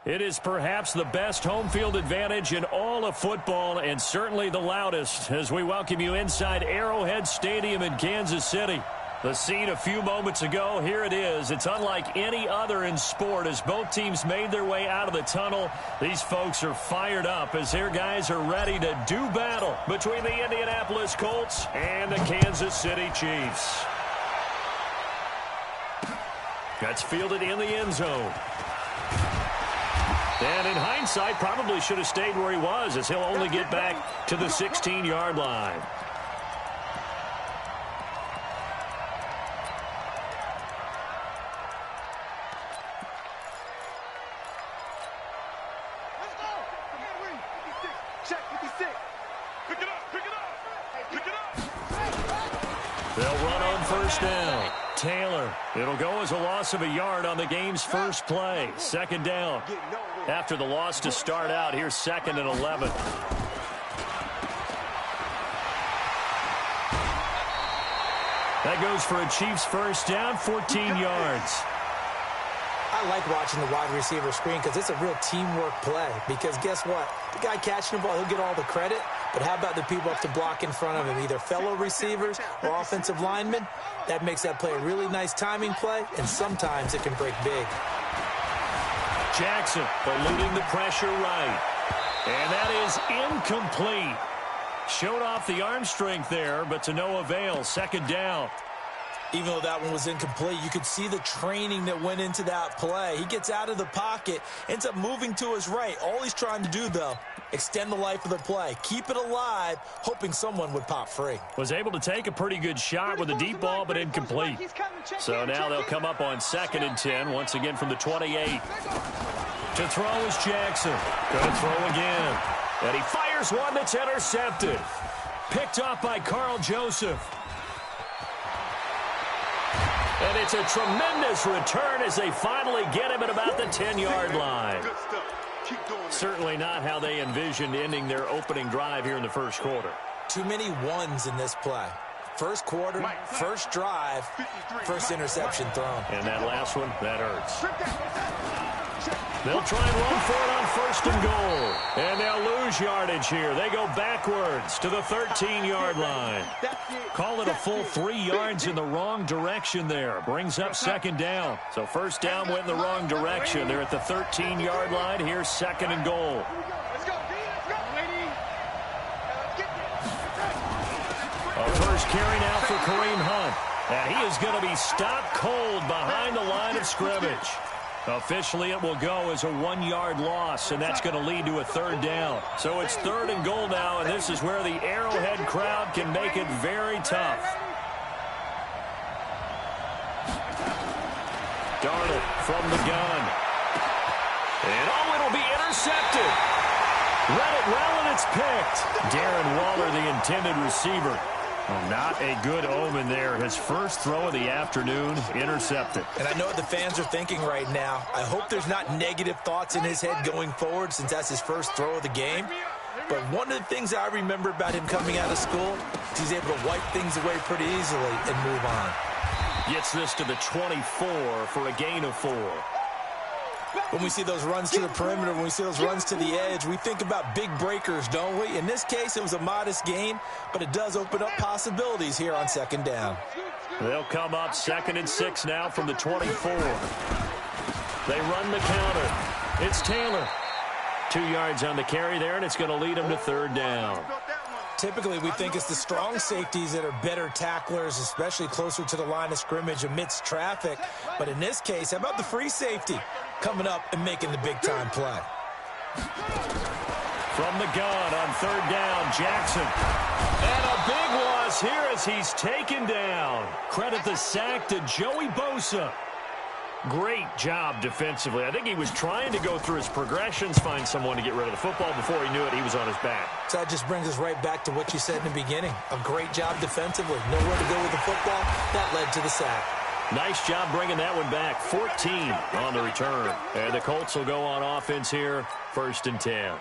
It is perhaps the best home field advantage in all of football, and certainly the loudest, as we welcome you inside Arrowhead Stadium in Kansas City. The scene a few moments ago, here it is. It's unlike any other in sport as both teams made their way out of the tunnel. These folks are fired up as their guys are ready to do battle between the Indianapolis Colts and the Kansas City Chiefs. That's fielded in the end zone. And in hindsight, probably should have stayed where he was, as he'll only get back to the 16-yard line. They'll run on first down. Taylor. It'll go as a loss of a yard on the game's first play. Second down. After the loss to start out, here's 2nd and 11. That goes for a Chiefs first down, 14 yards. I like watching the wide receiver screen because it's a real teamwork play. Because guess what? The guy catching the ball, he'll get all the credit. But how about the people up to block in front of him, either fellow receivers or offensive linemen? That makes that play a really nice timing play, and sometimes it can break big. Jackson eluding the pressure right. And that is incomplete. Showed off the arm strength there, but to no avail. Second down. Even though that one was incomplete, you could see the training that went into that play. He gets out of the pocket, ends up moving to his right. All he's trying to do, though, extend the life of the play. Keep it alive, hoping someone would pop free. Was able to take a pretty good shot with a deep ball, but incomplete. So now they'll come up on 2nd and 10, once again from the 28. To throw is Jackson. Going to throw again. And he fires one that's intercepted. Picked off by Carl Joseph. And it's a tremendous return as they finally get him at about the 10-yard line. Certainly not how they envisioned ending their opening drive here in the first quarter. Too many ones in this play. First quarter, first drive, first interception thrown. And that last one, that hurts. They'll try and run for it on 1st and goal. And they'll lose yardage here. They go backwards to the 13-yard line. Call it a full 3 yards in the wrong direction there. Brings up 2nd down. So first down went in the wrong direction. They're at the 13-yard line. Here's 2nd and goal. A first carry now for Kareem Hunt. And he is going to be stopped cold behind the line of scrimmage. Officially, it will go as a 1-yard loss, and that's going to lead to a 3rd down. So it's 3rd and goal now, and this is where the Arrowhead crowd can make it very tough. Darnold from the gun. And it'll be intercepted. Read it well, and it's picked. Darren Waller, the intended receiver. Oh, not a good omen there. His first throw of the afternoon, intercepted. And I know what the fans are thinking right now. I hope there's not negative thoughts in his head going forward since that's his first throw of the game. But one of the things I remember about him coming out of school is he's able to wipe things away pretty easily and move on. Gets this to the 24 for a gain of 4. When we see those runs to the perimeter, when we see those runs to the edge, we think about big breakers, don't we? In this case, it was a modest gain, but it does open up possibilities here on 2nd down. They'll come up 2nd and 6 now from the 24. They run the counter. It's Taylor. 2 yards on the carry there, and it's going to lead them to 3rd down. Typically, we think it's the strong safeties that are better tacklers, especially closer to the line of scrimmage amidst traffic. But in this case, how about the free safety coming up and making the big-time play? From the gun on 3rd down, Jackson. And a big loss here as he's taken down. Credit the sack to Joey Bosa. Great job defensively. I think he was trying to go through his progressions, find someone to get rid of the football. Before he knew it, he was on his back. So that just brings us right back to what you said in the beginning. A great job defensively. Nowhere to go with the football. That led to the sack. Nice job bringing that one back. 14 on the return. And the Colts will go on offense here. 1st and 10.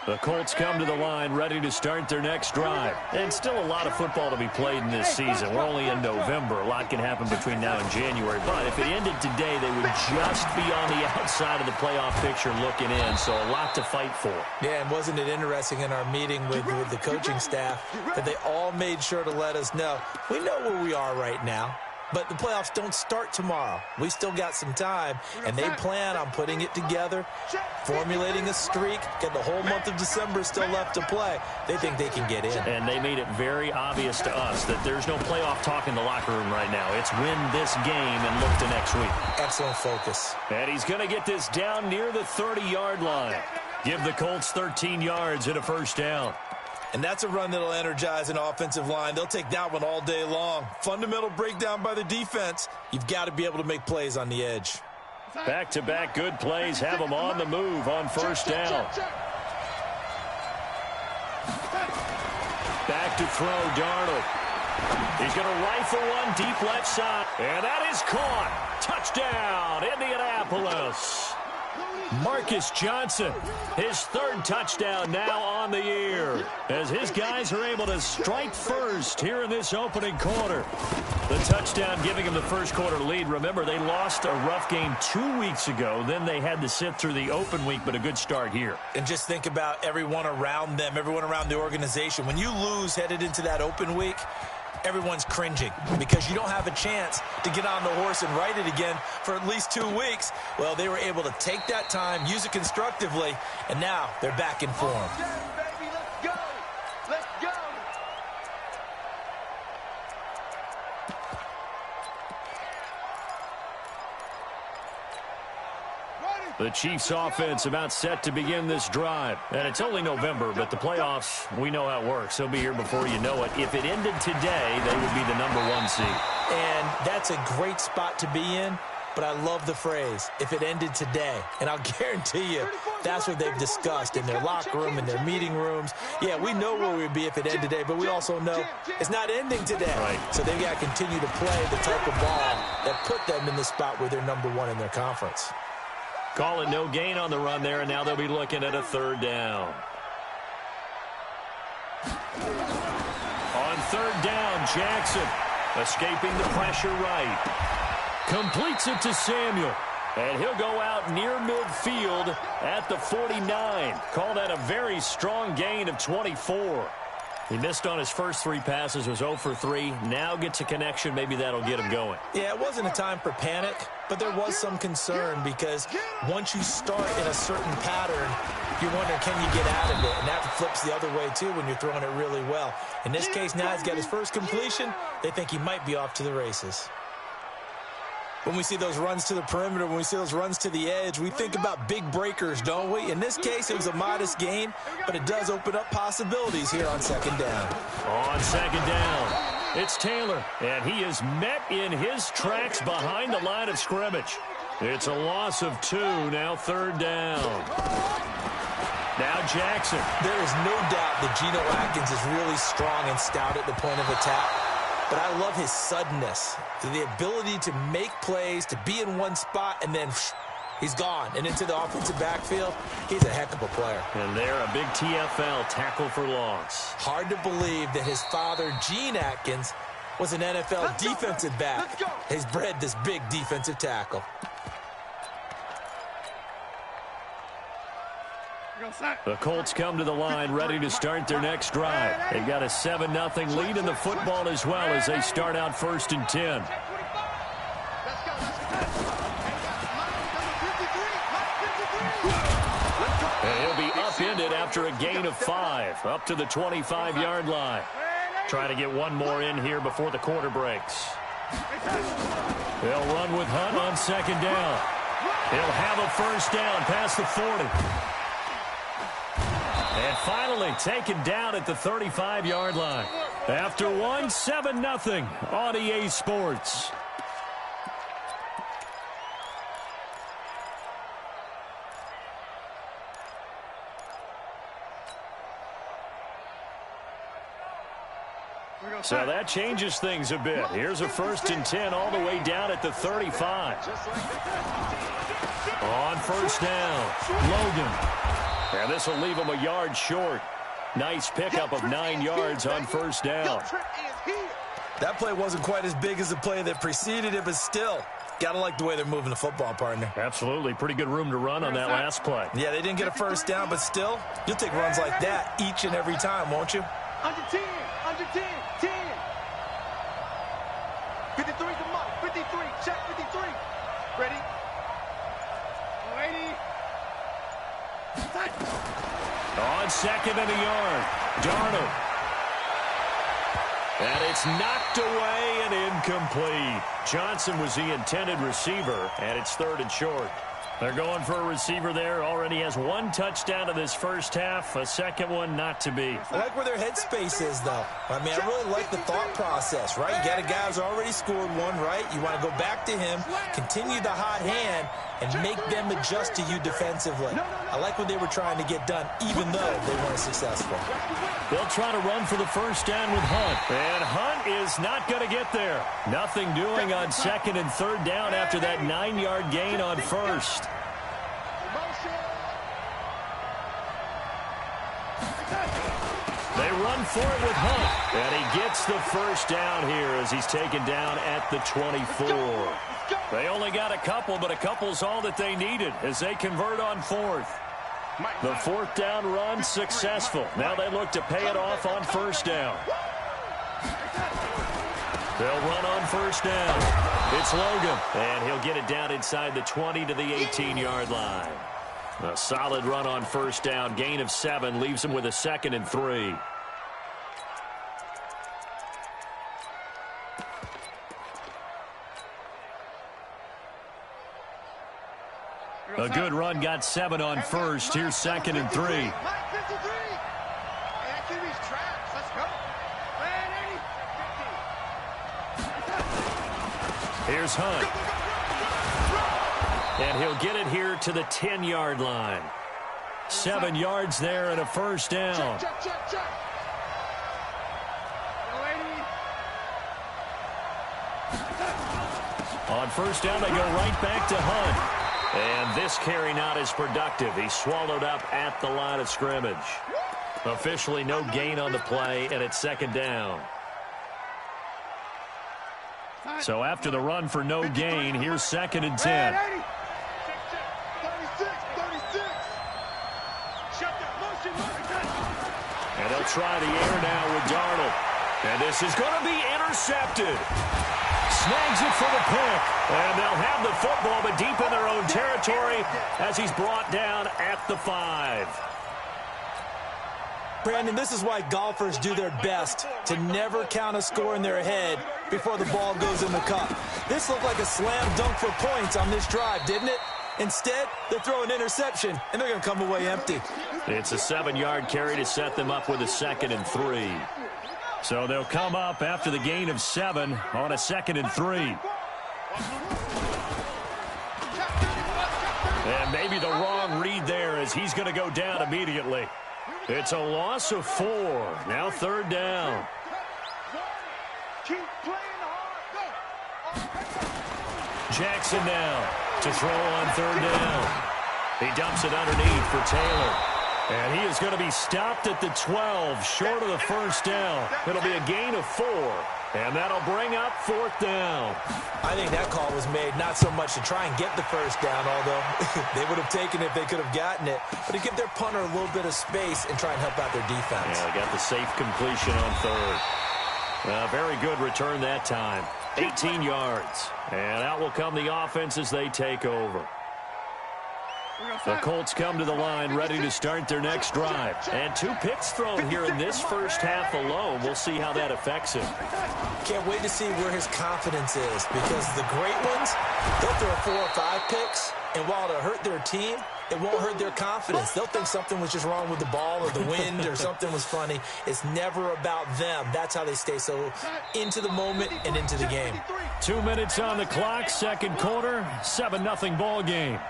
The Colts come to the line ready to start their next drive. And still a lot of football to be played in this season. We're only in November. A lot can happen between now and January. But if it ended today, they would just be on the outside of the playoff picture looking in. So a lot to fight for. Yeah, and wasn't it interesting in our meeting with the coaching staff that they all made sure to let us know, we know where we are right now. But the playoffs don't start tomorrow. We still got some time, and they plan on putting it together, formulating a streak, get the whole month of December still left to play. They think they can get in. And they made it very obvious to us that there's no playoff talk in the locker room right now. It's win this game and look to next week. Excellent focus. And he's going to get this down near the 30-yard line. Give the Colts 13 yards and a first down. And that's a run that'll energize an offensive line. They'll take that one all day long. Fundamental breakdown by the defense. You've got to be able to make plays on the edge. Back-to-back good plays have them on the move on first down. Back to throw, Darnold. He's going to rifle one deep left side. And that is caught. Touchdown, Indianapolis. Marcus Johnson, his third touchdown now on the year, as his guys are able to strike first here in this opening quarter. The touchdown giving him the first quarter lead. Remember, they lost a rough game 2 weeks ago. Then they had to sit through the open week, but a good start here. And just think about everyone around them, everyone around the organization. When you lose headed into that open week, everyone's cringing because you don't have a chance to get on the horse and ride it again for at least 2 weeks. Well, they were able to take that time, use it constructively, and now they're back in form. Baby, let's go. Let's go. The Chiefs offense about set to begin this drive. And it's only November, but the playoffs, we know how it works. They'll be here before you know it. If it ended today, they would be the #1 seed. And that's a great spot to be in, but I love the phrase, if it ended today. And I'll guarantee you, that's what they've discussed in their locker room, in their meeting rooms. Yeah, we know where we'd be if it ended today, but we also know it's not ending today. Right. So they've got to continue to play the type of ball that put them in the spot where they're #1 in their conference. Call it no gain on the run there, and now they'll be looking at a third down. On third down, Jackson escaping the pressure right. Completes it to Samuel. And he'll go out near midfield at the 49. Call that a very strong gain of 24. He missed on his first 3 passes, was 0 for 3. Now gets a connection. Maybe that'll get him going. Yeah, it wasn't a time for panic, but there was some concern because once you start in a certain pattern, you're wondering, can you get out of it? And that flips the other way, too, when you're throwing it really well. In this case, now he's got his first completion. They think he might be off to the races. When we see those runs to the perimeter, when we see those runs to the edge, we think about big breakers, don't we? In this case, it was a modest gain, but it does open up possibilities here on second down. On second down, it's Taylor, and he is met in his tracks behind the line of scrimmage. It's a loss of 2, now third down. Now Jackson. There is no doubt that Geno Atkins is really strong and stout at the point of attack. But I love his suddenness, the ability to make plays, to be in one spot, and then he's gone. And into the offensive backfield, he's a heck of a player. And there, a big TFL tackle for loss. Hard to believe that his father, Gene Atkins, was an NFL defensive back. He's bred this big defensive tackle. The Colts come to the line ready to start their next drive. They've got a 7-0 lead in the football as well as they start out 1st and 10. And he'll be upended after a gain of 5, up to the 25-yard line. Trying to get one more in here before the quarter breaks. They'll run with Hunt on second down. He'll have a first down past the 40. And finally taken down at the 35-yard line. After one, 7-0 on EA Sports. So that changes things a bit. Here's a 1st and 10 all the way down at the 35. On first down, Logan. And this will leave him a yard short. Nice pickup of 9 yards on first down. That play wasn't quite as big as the play that preceded it, but still, got to like the way they're moving the football, partner. Absolutely. Pretty good room to run on that last play. Yeah, they didn't get a first down, but still, you'll take runs like that each and every time, won't you? Under 10, 10. 53 to Mike, 53, check 53. Ready? Ready. On second and a yard, Darnold. And it's knocked away and incomplete. Johnson was the intended receiver, and it's third and short. They're going for a receiver there. Already has 1 touchdown in this first half. A second one not to be. I like where their headspace is, though. I mean, I really like the thought process, right? You got a guy who's already scored one, right? You want to go back to him, continue the hot hand, and make them adjust to you defensively. I like what they were trying to get done, even though they weren't successful. They'll try to run for the first down with Hunt. And Hunt is not going to get there. Nothing doing on second and third down after that 9-yard gain on first. They run for it with Hunt. And he gets the first down here as he's taken down at the 24. They only got a couple, but a couple's all that they needed as they convert on fourth. The fourth down run successful. Now they look to pay it off on first down. They'll run on first down. It's Logan, and he'll get it down inside the 20 to the 18-yard line. A solid run on first down. Gain of 7 leaves him with a 2nd and 3. A good run got 7 on first. Here's 2nd and 3. Here's Hunt. And he'll get it here to the 10-yard line. 7 yards there and a first down. On first down, they go right back to Hunt. And this carry not as productive. He's swallowed up at the line of scrimmage. Officially no gain on the play, and it's 2nd down. So after the run for no gain, here's 2nd and 10. And they'll try the air now with Darnold. And this is going to be intercepted. Snags it for the pick. And they'll have the football, but deep in their own territory as he's brought down at the 5. Brandon, this is why golfers do their best to never count a score in their head before the ball goes in the cup. This looked like a slam dunk for points on this drive, didn't it? Instead, they're throwing interception, and they're going to come away empty. It's a 7-yard carry to set them up with a 2nd and 3. So they'll come up after the gain of 7 on a 2nd and 3. And maybe the wrong read there as he's going to go down immediately. It's a loss of 4. Now 3rd down. Jackson now to throw on 3rd down. He dumps it underneath for Taylor. And he is going to be stopped at the 12, short of the first down. It'll be a gain of 4, and that'll bring up 4th down. I think that call was made not so much to try and get the first down, although they would have taken it if they could have gotten it, but to give their punter a little bit of space and try and help out their defense. Yeah, they got the safe completion on 3rd. Very good return that time. 18 yards. And out will come the offense as they take over. The Colts come to the line ready to start their next drive. And 2 picks thrown here in this first half alone. We'll see how that affects him. Can't wait to see where his confidence is, because the great ones, they'll throw 4 or 5 picks, and while it'll hurt their team, it won't hurt their confidence. They'll think something was just wrong with the ball or the wind or something was funny. It's never about them. That's how they stay so into the moment and into the game. 2 minutes on the clock, 2nd quarter, 7-0 ball game.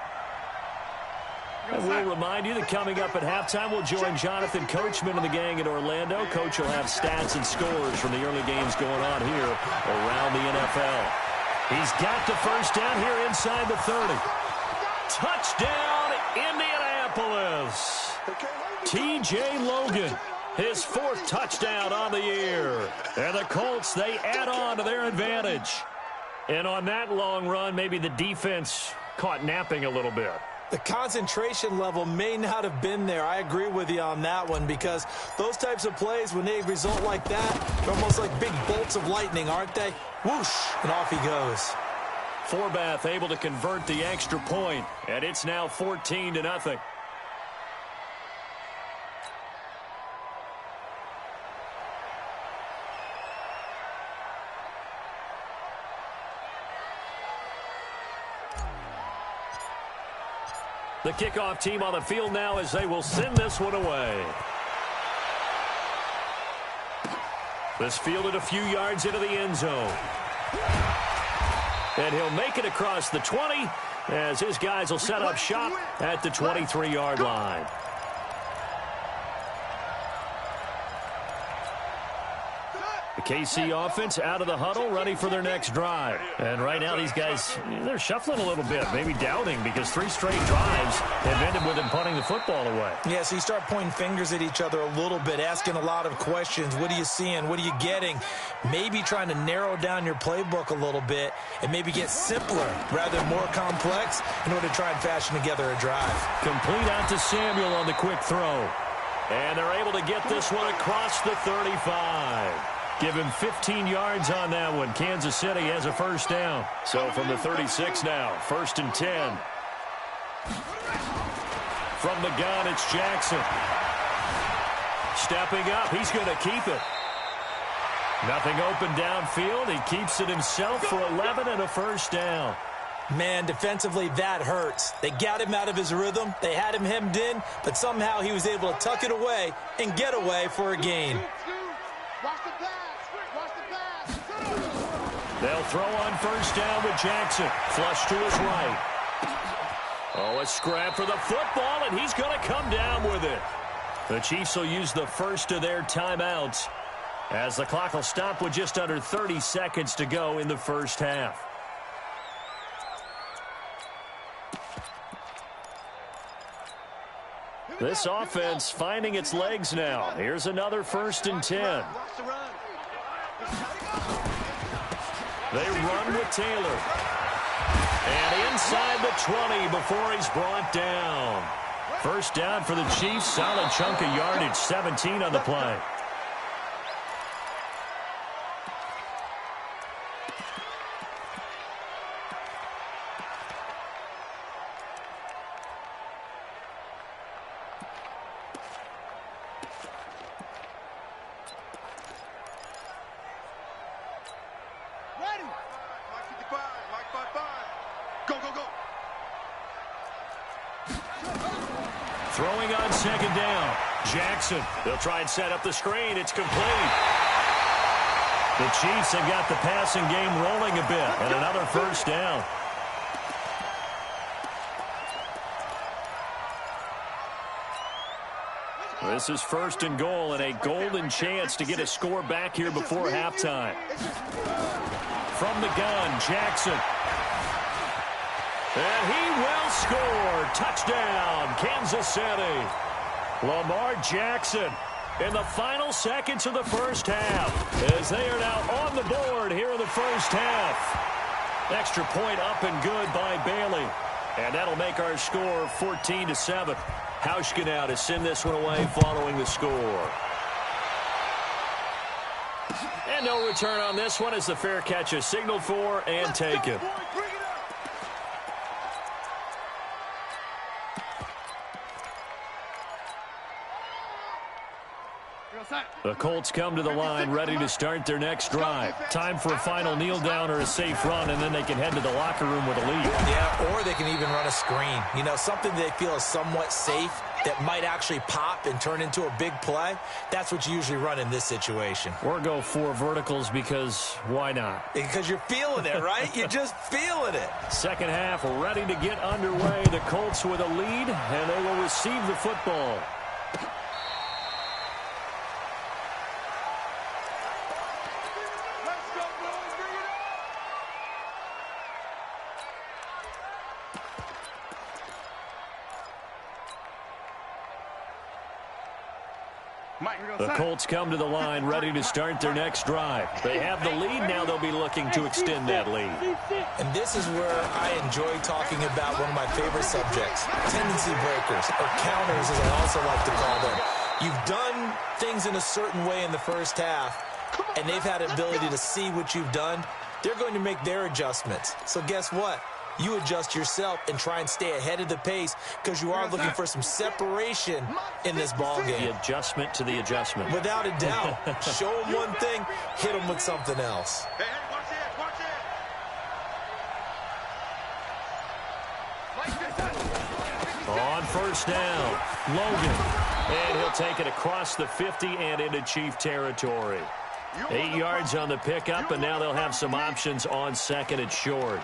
And we'll remind you that coming up at halftime, we'll join Jonathan Coachman and the gang in Orlando. Coach will have stats and scores from the early games going on here around the NFL. He's got the first down here inside the 30. Touchdown, Indianapolis. T.J. Logan, his 4th touchdown on the year. And the Colts, they add on to their advantage. And on that long run, maybe the defense caught napping a little bit. The concentration level may not have been there. I agree with you on that one, because those types of plays, when they result like that, they're almost like big bolts of lightning, aren't they? Whoosh, and off he goes. Forbath able to convert the extra point, and it's now 14-0. The kickoff team on the field now as they will send this one away. This fielded a few yards into the end zone. And he'll make it across the 20 as his guys will set up shop at the 23-yard line. The KC offense out of the huddle, ready for their next drive. And right now these guys, they're shuffling a little bit, maybe doubting, because 3 straight drives have ended with them punting the football away. Yeah, so you start pointing fingers at each other a little bit, asking a lot of questions. What are you seeing? What are you getting? Maybe trying to narrow down your playbook a little bit and maybe get simpler rather than more complex in order to try and fashion together a drive. Complete out to Samuel on the quick throw. And they're able to get this one across the 35. Give him 15 yards on that one. Kansas City has a first down. So from the 36 now, 1st and 10. From the gun, it's Jackson. Stepping up, he's going to keep it. Nothing open downfield. He keeps it himself for 11 and a first down. Man, defensively, that hurts. They got him out of his rhythm. They had him hemmed in, but somehow he was able to tuck it away and get away for a gain. They'll throw on first down with Jackson. Flush to his right. Oh, a scrap for the football, and he's going to come down with it. The Chiefs will use the first of their timeouts as the clock will stop with just under 30 seconds to go in the first half. This offense finding its legs now. Here's another 1st and 10. They run with Taylor. And inside the 20 before he's brought down. First down for the Chiefs. Solid chunk of yardage. 17 on the play. Throwing on 2nd down. Jackson. They'll try and set up the screen. It's complete. The Chiefs have got the passing game rolling a bit. And another first down. This is 1st and goal and a golden chance to get a score back here before halftime. From the gun, Jackson. And he will score. Touchdown, Kansas City. Lamar Jackson in the final seconds of the first half as they are now on the board here in the first half. Extra point up and good by Bailey. And that'll make our score 14-7. Hauschka now to send this one away following the score. And no return on this one as the fair catch is signaled for and taken. The Colts come to the line ready to start their next drive. Time for a final kneel down or a safe run, and then they can head to the locker room with a lead. Yeah, or they can even run a screen. You know, something they feel is somewhat safe that might actually pop and turn into a big play. That's what you usually run in this situation. Or go 4 verticals because why not? Because you're feeling it, right? You're just feeling it. Second half ready to get underway. The Colts with a lead, and they will receive the football. The Colts come to the line ready to start their next drive. They have the lead. Now they'll be looking to extend that lead. And this is where I enjoy talking about one of my favorite subjects, tendency breakers, or counters as I also like to call them. You've done things in a certain way in the first half, and they've had an ability to see what you've done. They're going to make their adjustments. So guess what? You adjust yourself and try and stay ahead of the pace because you are looking for some separation in this ball game. The adjustment to the adjustment. Without a doubt. Show them one thing, hit them with something else. Hey, watch it. On first down, Logan. And he'll take it across the 50 and into Chief territory. 8 yards on the pickup, and now they'll have some options on second and short.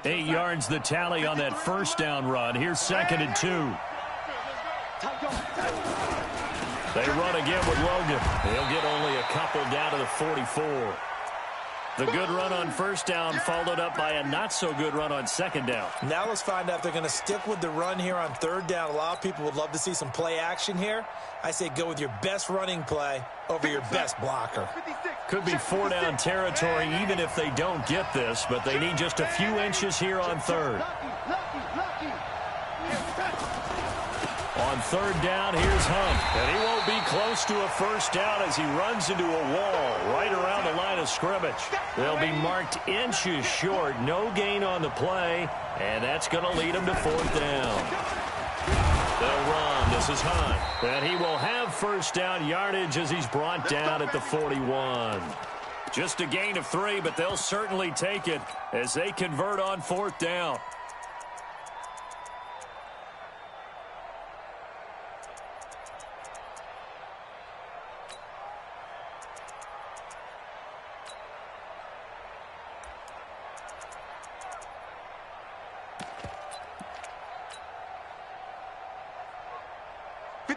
Eight yards the tally on that first down run. Here's second and 2. They run again with Logan. He'll get only a couple down to the 44. The good run on first down followed up by a not-so-good run on second down. Now let's find out if they're going to stick with the run here on third down. A lot of people would love to see some play action here. I say go with your best running play over your best blocker. Could be 4-down territory even if they don't get this, but they need just a few inches here on third. On third down, here's Hunt. And he won't be close to a first down as he runs into a wall right around the line of scrimmage. They'll be marked inches short. No gain on the play, and that's going to lead them to fourth down. They'll run. This is Hunt. And he will have first down yardage as he's brought down at the 41. Just a gain of 3, but they'll certainly take it as they convert on fourth down.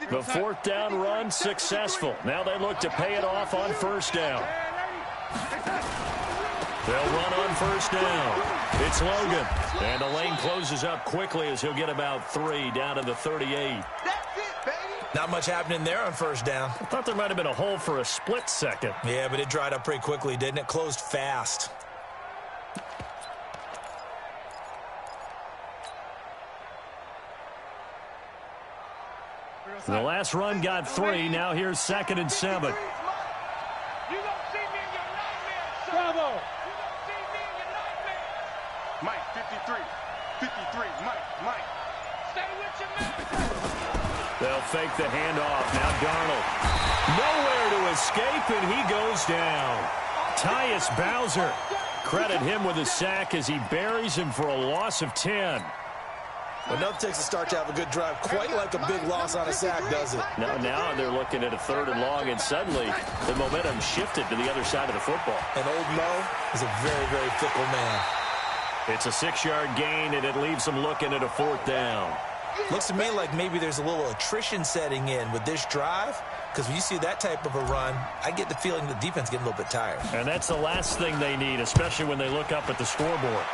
The fourth down run successful. Now they look to pay it off on first down. They'll run on first down. It's Logan. And the lane closes up quickly as he'll get about 3 down to the 38. Not much happening there on first down. I thought there might have been a hole for a split second. Yeah, but it dried up pretty quickly, didn't it? Closed fast. The last run got 3. Now here's second and 7. You don't see me in your nightmares, Bravo. You don't see me in your nightmares. Mike, 53. 53. Mike. Stay with your man. They'll fake the handoff. Now Darnold. Nowhere to escape, and he goes down. Tyus Bowser. Credit him with a sack as he buries him for a loss of 10. Enough takes a start to have a good drive. Quite like a big loss on a sack, does it? Now they're looking at a third and long, and suddenly the momentum shifted to the other side of the football. And old Mo is a very, very fickle man. It's a 6-yard gain, and it leaves them looking at a fourth down. Looks to me like maybe there's a little attrition setting in with this drive, because when you see that type of a run, I get the feeling the defense getting a little bit tired. And that's the last thing they need, especially when they look up at the scoreboard.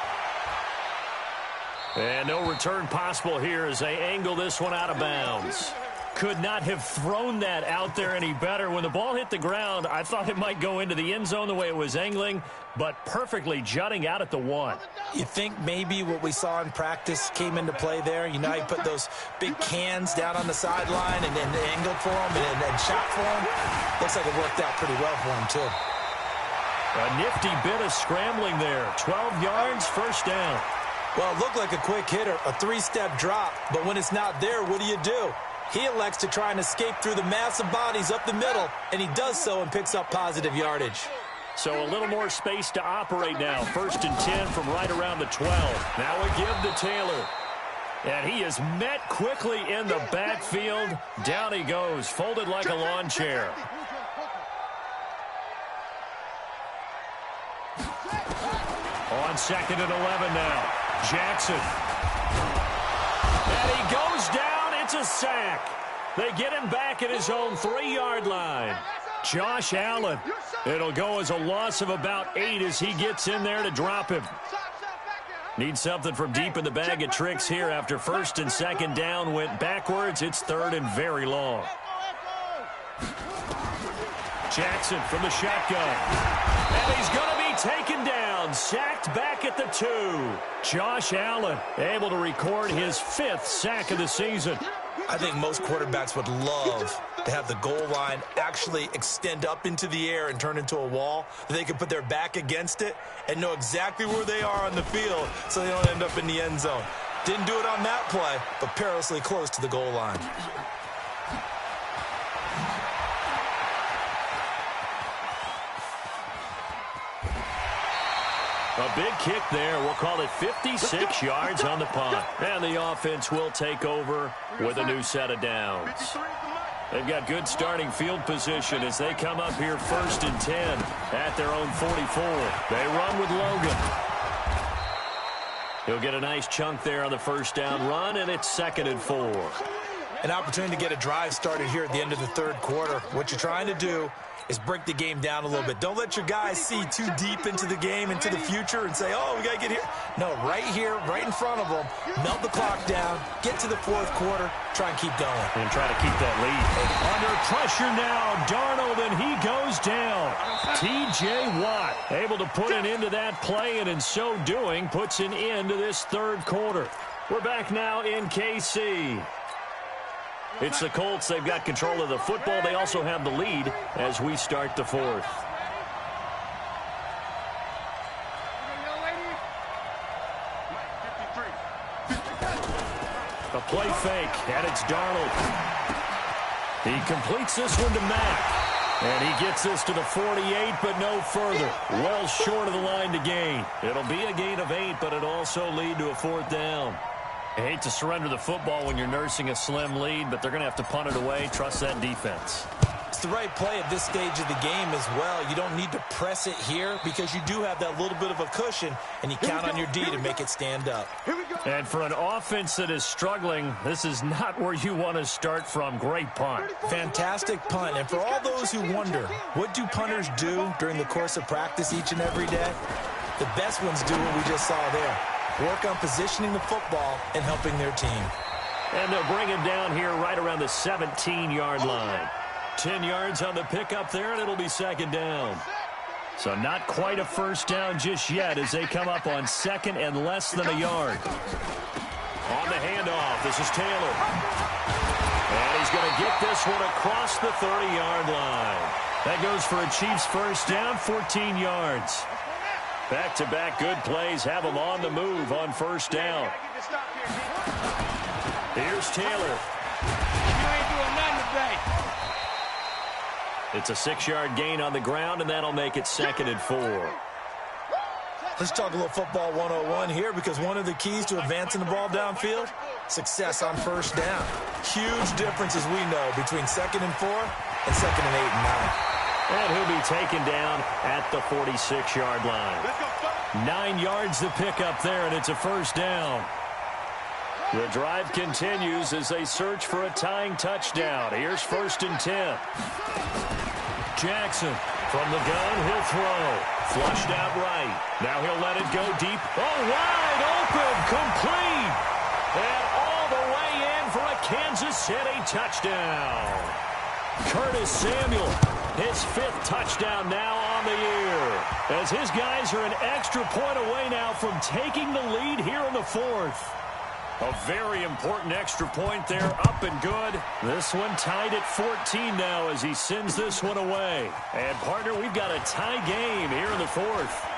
And no return possible here as they angle this one out of bounds. Could not have thrown that out there any better. When the ball hit the ground, I thought it might go into the end zone the way it was angling, but perfectly jutting out at the 1. You think maybe what we saw in practice came into play there? You know, you put those big cans down on the sideline and angled for them and shot for them. Looks like it worked out pretty well for him, too. A nifty bit of scrambling there. 12 yards, first down. Well, it looked like a quick hitter, a 3-step drop, but when it's not there, what do? He elects to try and escape through the massive bodies up the middle, and he does so and picks up positive yardage. So a little more space to operate now. First and 10 from right around the 12. Now a give to Taylor. And he is met quickly in the backfield. Down he goes, folded like a lawn chair. On second and 11 now. Jackson. And he goes down. It's a sack. They get him back at his own 3-yard line. Josh Allen. It'll go as a loss of about 8 as he gets in there to drop him. Need something from deep in the bag of tricks here after first and second down went backwards. It's third and very long. Jackson from the shotgun. And he's going to be taken down. Sacked back at the 2. Josh Allen able to record his 5th sack of the season. I think most quarterbacks would love to have the goal line actually extend up into the air and turn into a wall. They can put their back against it and know exactly where they are on the field so they don't end up in the end zone. Didn't do it on that play, but perilously close to the goal line. A big kick there. We'll call it 56 yards on the punt. And the offense will take over with a new set of downs. They've got good starting field position as they come up here first and 10 at their own 44. They run with Logan. He'll get a nice chunk there on the first down run, and it's 2nd and 4. An opportunity to get a drive started here at the end of the third quarter. What you're trying to do is break the game down a little bit. Don't let your guys see too deep into the game, into the future, and say, oh, we got to get here. No, right here, right in front of them, melt the clock down, get to the fourth quarter, try and keep going. And try to keep that lead. Under pressure now, Darnold, and he goes down. T.J. Watt able to put an end to that play, and in so doing, puts an end to this third quarter. We're back now in KC. It's the Colts. They've got control of the football. They also have the lead as we start the fourth. A play fake, and it's Darnold. He completes this one to Mack. And he gets this to the 48, but no further. Well short of the line to gain. It'll be a gain of 8, but it'll also lead to a 4th down. I hate to surrender the football when you're nursing a slim lead, but they're going to have to punt it away. Trust that defense. It's the right play at this stage of the game as well. You don't need to press it here because you do have that little bit of a cushion, and you count on your D to make it stand up. And for an offense that is struggling, this is not where you want to start from. Great punt. Fantastic punt. And for all those who wonder, what do punters do during the course of practice each and every day? The best ones do what we just saw there. Work on positioning the football and helping their team. And they'll bring him down here right around the 17-yard line. 10 yards on the pickup there, and it'll be 2nd down. So not quite a first down just yet as they come up on 2nd and less than a yard. On the handoff, this is Taylor. And he's going to get this one across the 30-yard line. That goes for a Chiefs first down, 14 yards. Back-to-back good plays have them on the move on first down. Here's Taylor. You ain't doing nothing today. It's a 6-yard gain on the ground, and that'll make it 2nd and 4. Let's talk a little football 101 here because one of the keys to advancing the ball downfield, success on first down. Huge difference, as we know, between 2nd and 4 and 2nd and 8 and 9. And he'll be taken down at the 46-yard line. 9 yards to pick up there, and it's a first down. The drive continues as they search for a tying touchdown. Here's 1st and 10. Jackson from the gun, he'll throw. Flushed out right. Now he'll let it go deep. Oh, wide open, complete. And all the way in for a Kansas City touchdown. Curtis Samuel, his 5th touchdown now on the year. As his guys are an extra point away now from taking the lead here in the 4th. A very important extra point there, up and good. This one tied at 14 now as he sends this one away. And, partner, we've got a tie game here in the 4th.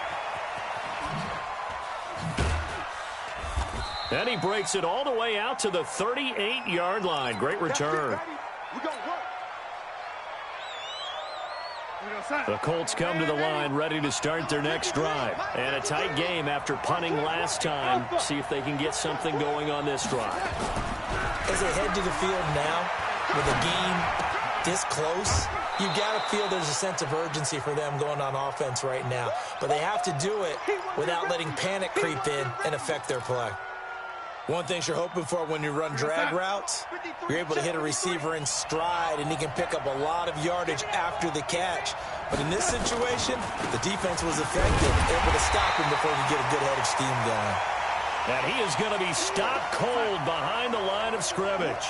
And he breaks it all the way out to the 38-yard line. Great return. The Colts come to the line ready to start their next drive. And a tight game after punting last time. See if they can get something going on this drive. As they head to the field now, with a game this close, you got to feel there's a sense of urgency for them going on offense right now. But they have to do it without letting panic creep in and affect their play. One thing you're hoping for when you run drag routes, you're able to hit a receiver in stride, and he can pick up a lot of yardage after the catch. But in this situation, the defense was effective, able to stop him before he could get a good head of steam going. And he is going to be stopped cold behind the line of scrimmage.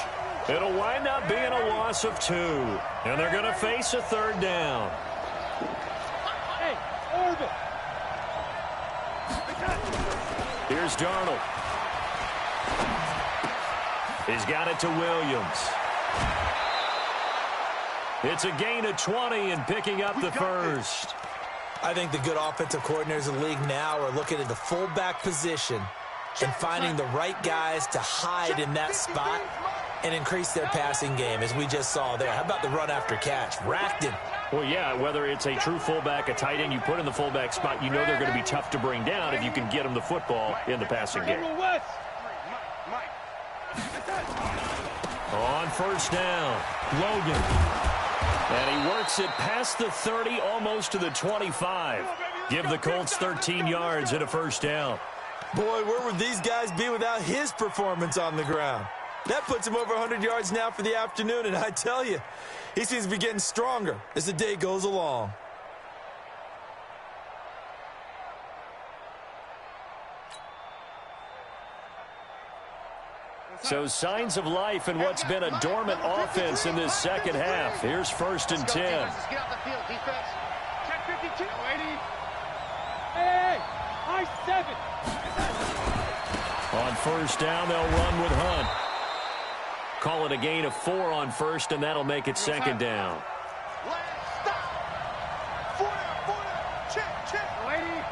It'll wind up being a loss of 2. And they're going to face a third down. Hey, Orbit. Here's Darnold. He's got it to Williams. It's a gain of 20 and picking up the first. I think the good offensive coordinators in the league now are looking at the fullback position and finding the right guys to hide in that spot and increase their passing game, as we just saw there. How about the run after catch? Racked him. Well, yeah, whether it's a true fullback, a tight end, you put in the fullback spot, you know they're going to be tough to bring down if you can get them the football in the passing game. On first down, Logan. And he works it past the 30, almost to the 25. Give the Colts 13 yards and a first down. Boy, where would these guys be without his performance on the ground? That puts him over 100 yards now for the afternoon, and I tell you, he seems to be getting stronger as the day goes along. So signs of life in what's been a dormant offense in this second half. Here's 1st and 10. Get off the field, defense. Check 52. Hey, high 7. On first down, they'll run with Hunt. Call it a gain of 4 on first, and that'll make it second down. Stop. 4 down. Check. Lady.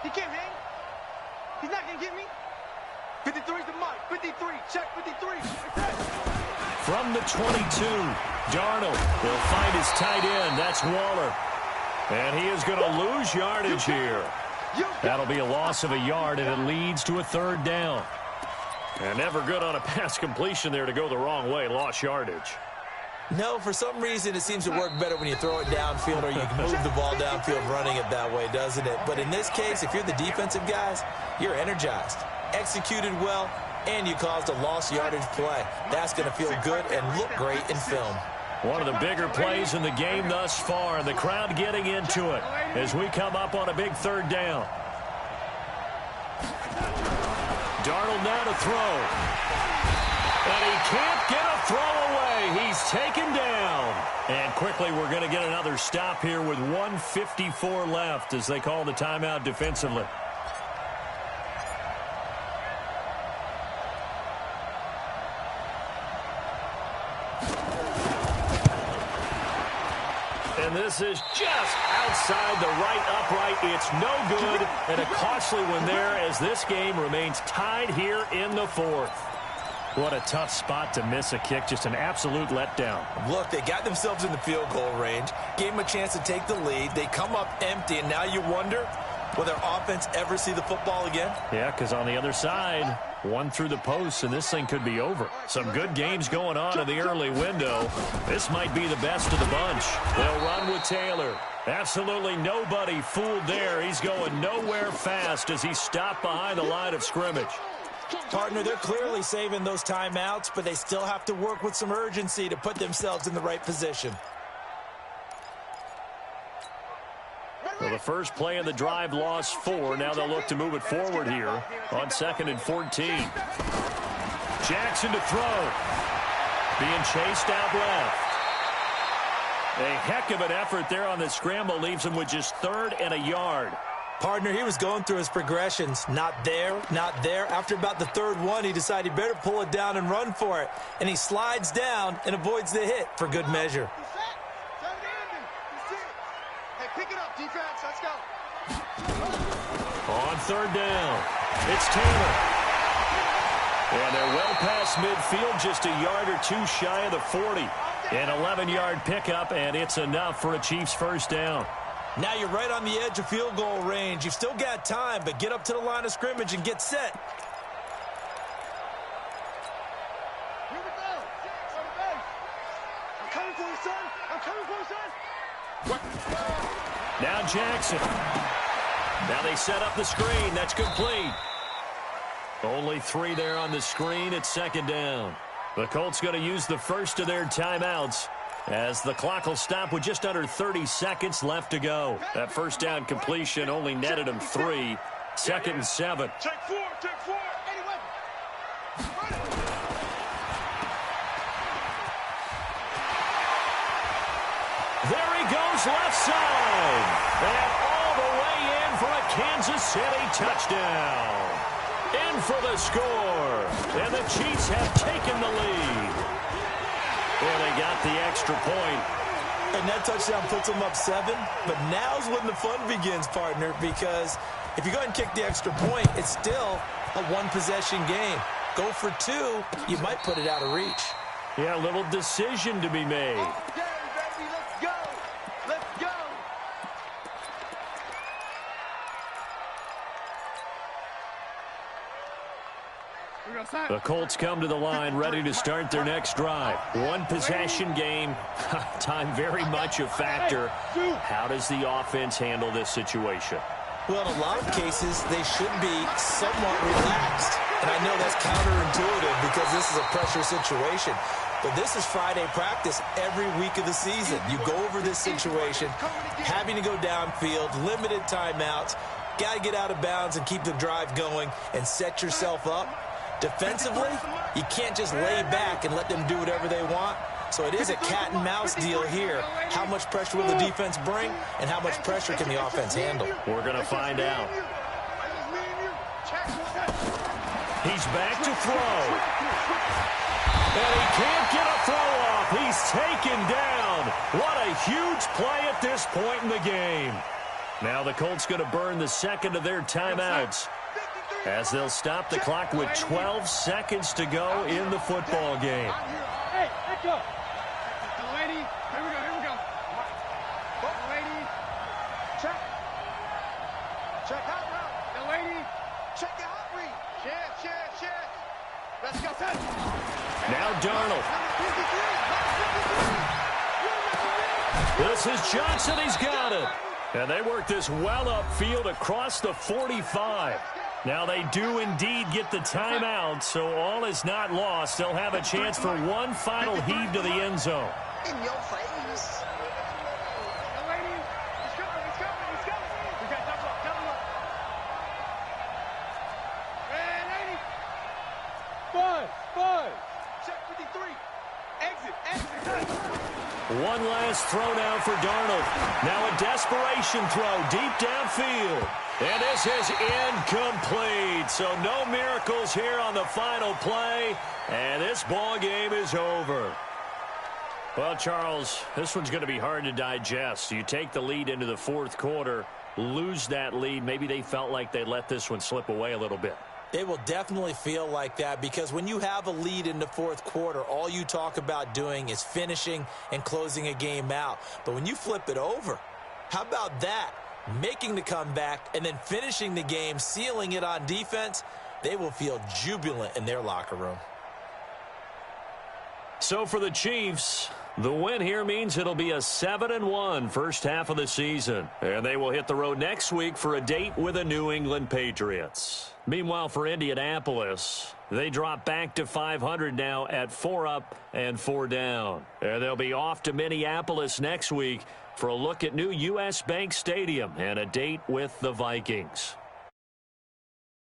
He can't hang. He's not going to get me. 53 is the mark. 53. Check 53. From the 22, Darnold will find his tight end. That's Waller. And he is going to lose yardage here. That'll be a loss of a yard, and it leads to a third down. And never good on a pass completion there to go the wrong way. Lost yardage. No, for some reason it seems to work better when you throw it downfield or you can move the ball downfield running it that way, doesn't it? But in this case, if you're the defensive guys, you're energized, executed well, and you caused a lost yardage play. That's going to feel good and look great in film. One of the bigger plays in the game thus far, and the crowd getting into it as we come up on a big third down. Darnold now to throw. And he can't get a throw away. He's taken down. And quickly we're going to get another stop here with 1:54 left as they call the timeout defensively. And this is just outside the right upright. It's no good, and a costly one there as this game remains tied here in the fourth. What a tough spot to miss a kick. Just an absolute letdown. Look, they got themselves in the field goal range, gave them a chance to take the lead. They come up empty, and now you wonder, will their offense ever see the football again? Yeah, because on the other side, one through the post, and this thing could be over. Some good games going on in the early window. This might be the best of the bunch. They'll run with Taylor. Absolutely nobody fooled there. He's going nowhere fast as he's stopped behind the line of scrimmage. Partner, they're clearly saving those timeouts, but they still have to work with some urgency to put themselves in the right position. Well, the first play of the drive lost 4. Now they'll look to move it forward here on 2nd and 14. Jackson to throw. Being chased out left. A heck of an effort there on the scramble. Leaves him with just 3rd and a yard. Partner, he was going through his progressions. Not there, not there. After about the 3rd one, he decided he better pull it down and run for it. And he slides down and avoids the hit for good measure. Hey, pick it up, defense. Let's go. On 3rd down, it's Taylor. And they're well past midfield, just a yard or 2 shy of the 40. An 11-yard pickup, and it's enough for a Chiefs first down. Now you're right on the edge of field goal range. You've still got time, but get up to the line of scrimmage and get set. Here we go. I'm coming for you, son. I'm coming for you, son. Now Jackson. Now they set up the screen. That's complete. Only 3 there on the screen. It's 2nd down. The Colts going to use the first of their timeouts as the clock will stop with just under 30 seconds left to go. That first down completion only netted him 3. Second and 7. Take 4, take 4. There he goes left side. And all the way in for a Kansas City touchdown. In for the score. And the Chiefs have taken the lead. And they got the extra point. And that touchdown puts them up 7. But now's when the fun begins, partner, because if you go ahead and kick the extra point, it's still a one-possession game. Go for 2, you might put it out of reach. Yeah, a little decision to be made. Okay, baby, let's go. Let's go. The Colts come to the line ready to start their next drive. One possession game. Time very much a factor. How does the offense handle this situation? Well, in a lot of cases, they should be somewhat relaxed. And I know that's counterintuitive because this is a pressure situation. But this is Friday practice every week of the season. You go over this situation, having to go downfield, limited timeouts, got to get out of bounds and keep the drive going and set yourself up. Defensively, you can't just lay back and let them do whatever they want. So it is a cat and mouse deal here. How much pressure will the defense bring and how much pressure can the offense handle? We're going to find out. He's back to throw. And he can't get a throw off. He's taken down. What a huge play at this point in the game. Now the Colts going to burn the second of their timeouts as they'll stop the clock with 12 seconds to go in the football game. Hey, let's go. Delaney, here we go. Delaney, check. Check out route. Delaney, check your hot read. Check. Let's go, son. Now Darnold. This is Johnson. He's got it. And they work this well upfield across the 45. Now they do indeed get the timeout, so all is not lost. They'll have a chance for one final heave to the end zone. In your face. Delaney, he's coming. We got double up. Ready? 5. Check 53. Exit. One last throw now for Darnold. Now a desperation throw deep downfield. And this is incomplete. So no miracles here on the final play. And this ball game is over. Well, Charles, this one's going to be hard to digest. You take the lead into the fourth quarter, lose that lead. Maybe they felt like they let this one slip away a little bit. It will definitely feel like that because when you have a lead in the fourth quarter, all you talk about doing is finishing and closing a game out. But when you flip it over, how about that? Making the comeback and then finishing the game, sealing it on defense, they will feel jubilant in their locker room. So for the Chiefs, the win here means it'll be a 7-1 first half of the season. And they will hit the road next week for a date with the New England Patriots. Meanwhile, for Indianapolis, they drop back to 500 now at 4 up and 4 down. And they'll be off to Minneapolis next week for a look at new U.S. Bank Stadium and a date with the Vikings.